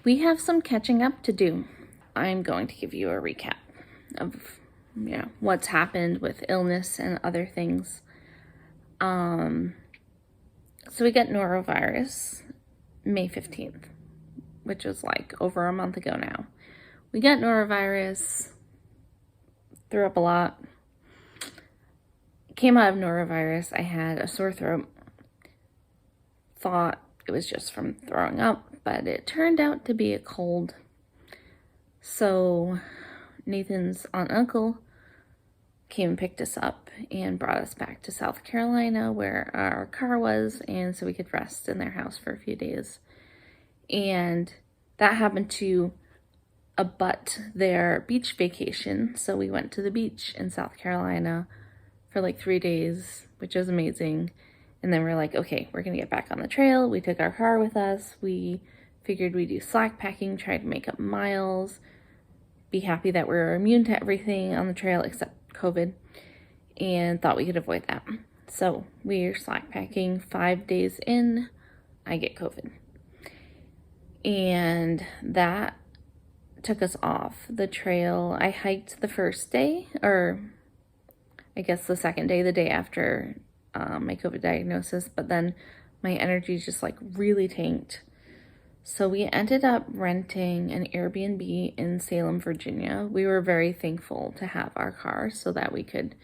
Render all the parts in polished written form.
We have some catching up to do. I'm going to give you a recap of what's happened with illness and other things. So we got norovirus May 15th, which was like over a month ago now. We got norovirus, threw up a lot. Came out of norovirus, I had a sore throat. Thought it was just from throwing up, but it turned out to be a cold. So Nathan's aunt and uncle came and picked us up and brought us back to South Carolina where our car was, and so we could rest in their house for a few days. And that happened to abut their beach vacation, so we went to the beach in South Carolina for like 3 days, which was amazing. And then we're like, okay, we're gonna get back on the trail. We took our car with us. We figured we'd do slack packing, try to make up miles, be happy that we're immune to everything on the trail except COVID, and thought we could avoid that. So we're slack packing. 5 days in, I get COVID. And that took us off the trail. I hiked the first day, or I guess the second day, the day after my COVID diagnosis, but then my energy just like really tanked. So we ended up renting an Airbnb in Salem, Virginia. We were very thankful to have our car so that we could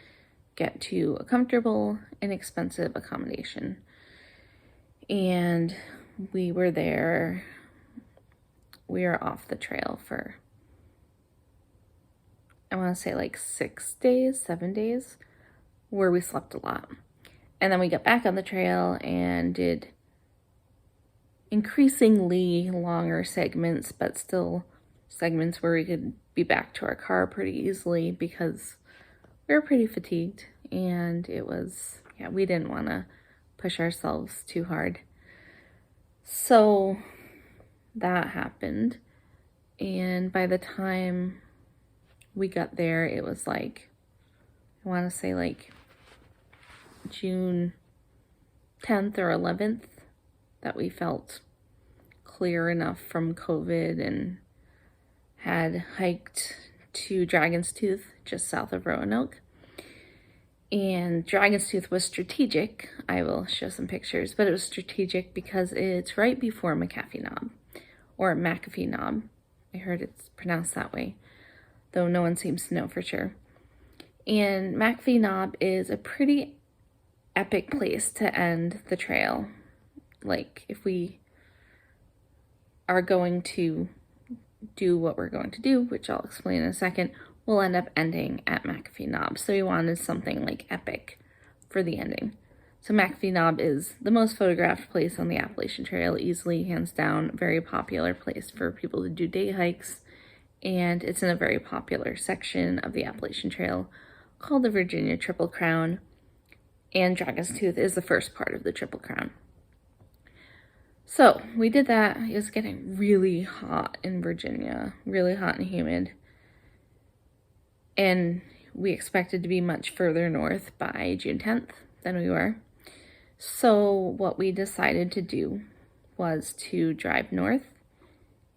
get to a comfortable, inexpensive accommodation. And we were there. We were off the trail for, I want to say like 6 days, 7 days, where we slept a lot. And then we got back on the trail and did increasingly longer segments, but still segments where we could be back to our car pretty easily because we were pretty fatigued, and it was, we didn't want to push ourselves too hard. So that happened, and by the time we got there, it was like, I want to say like June 10th or 11th that we felt clear enough from COVID and had hiked to Dragon's Tooth just south of Roanoke. And Dragon's Tooth was strategic. I will show some pictures, but it was strategic because it's right before McAfee Knob, or McAfee Knob. I heard it's pronounced that way, though no one seems to know for sure. And McAfee Knob is a pretty epic place to end the trail. Like, if we are going to do what we're going to do, which I'll explain in a second, we'll end up ending at McAfee Knob. So we wanted something like epic for the ending. So McAfee Knob is the most photographed place on the Appalachian Trail, easily, hands down, very popular place for people to do day hikes. And it's in a very popular section of the Appalachian Trail called the Virginia Triple Crown. And Dragon's Tooth is the first part of the Triple Crown. So we did that. It was getting really hot in Virginia, really hot and humid. And we expected to be much further north by June 10th than we were. So what we decided to do was to drive north,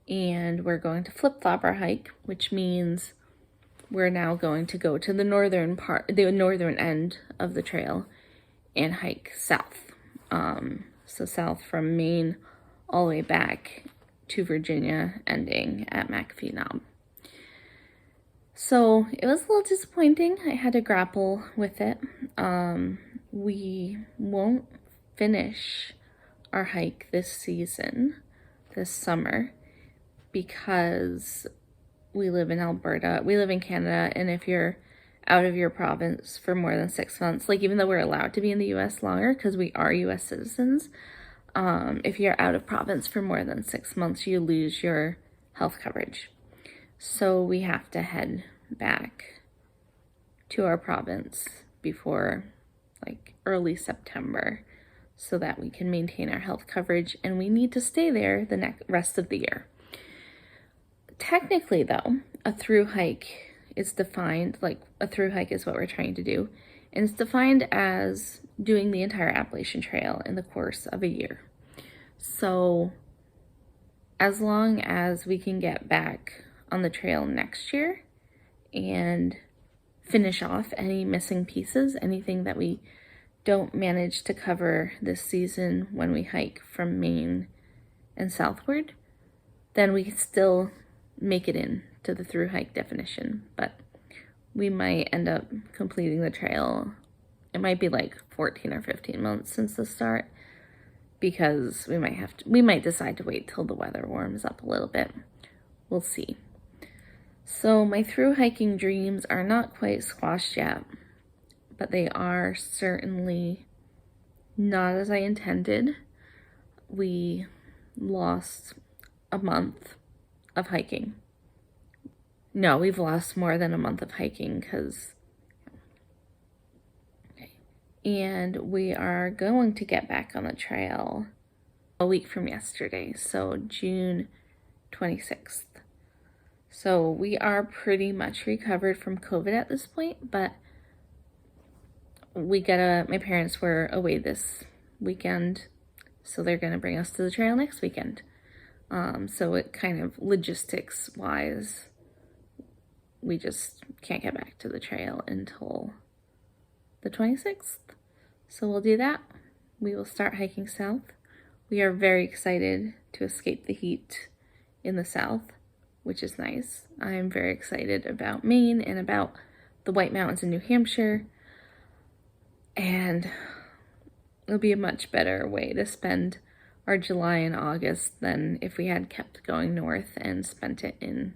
and we're going to flip-flop our hike, which means we're now going to go to the northern end of the trail and hike south. So south from Maine all the way back to Virginia, ending at McAfee Knob. So it was a little disappointing. I had to grapple with it. We won't finish our hike this season, this summer, because we live in Alberta. We live in Canada, and if you're out of your province for more than 6 months, like, even though we're allowed to be in the U.S. longer because we are U.S. citizens, if you're out of province for more than 6 months, you lose your health coverage. So we have to head back to our province before like early September so that we can maintain our health coverage, and we need to stay there the rest of the year. Technically, though, a through hike is defined, like a through hike is what we're trying to do, and it's defined as doing the entire Appalachian Trail in the course of a year. So as long as we can get back on the trail next year and finish off any missing pieces, anything that we don't manage to cover this season when we hike from Maine and southward, then we can still make it in to the through hike definition. But we might end up completing the trail. It might be like 14 or 15 months since the start, because we might decide to wait till the weather warms up a little bit. We'll see. So my through hiking dreams are not quite squashed yet, but they are certainly not as I intended. We lost a month of hiking. No, we've lost more than a month of hiking, and we are going to get back on the trail a week from yesterday, so June 26th. So we are pretty much recovered from COVID at this point, but my parents were away this weekend, so they're gonna bring us to the trail next weekend. So it kind of logistics wise, we just can't get back to the trail until the 26th. So we'll do that. We will start hiking south. We are very excited to escape the heat in the south, which is nice. I'm very excited about Maine and about the White Mountains in New Hampshire. And it'll be a much better way to spend our July and August than if we had kept going north and spent it in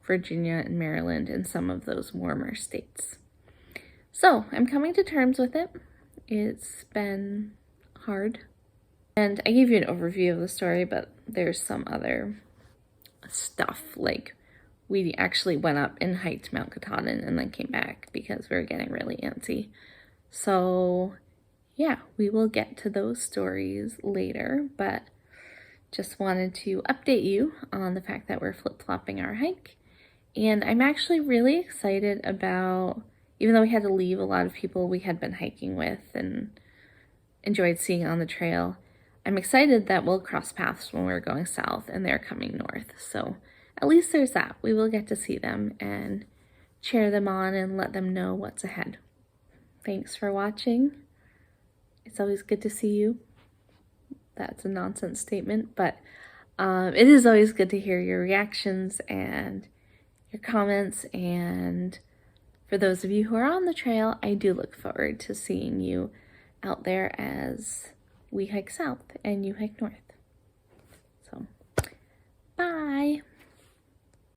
Virginia and Maryland and some of those warmer states. So I'm coming to terms with it. It's been hard. And I gave you an overview of the story, but there's some other stuff. Like, we actually went up and hiked Mount Katahdin and then came back because we were getting really antsy. So yeah, we will get to those stories later, but just wanted to update you on the fact that we're flip-flopping our hike. And I'm actually really excited about, even though we had to leave a lot of people we had been hiking with and enjoyed seeing on the trail, I'm excited that we'll cross paths when we're going south and they're coming north. So at least there's that. We will get to see them and cheer them on and let them know what's ahead. Thanks for watching. It's always good to see you. That's a nonsense statement, but it is always good to hear your reactions and your comments. And for those of you who are on the trail, I do look forward to seeing you out there as we hike south and you hike north.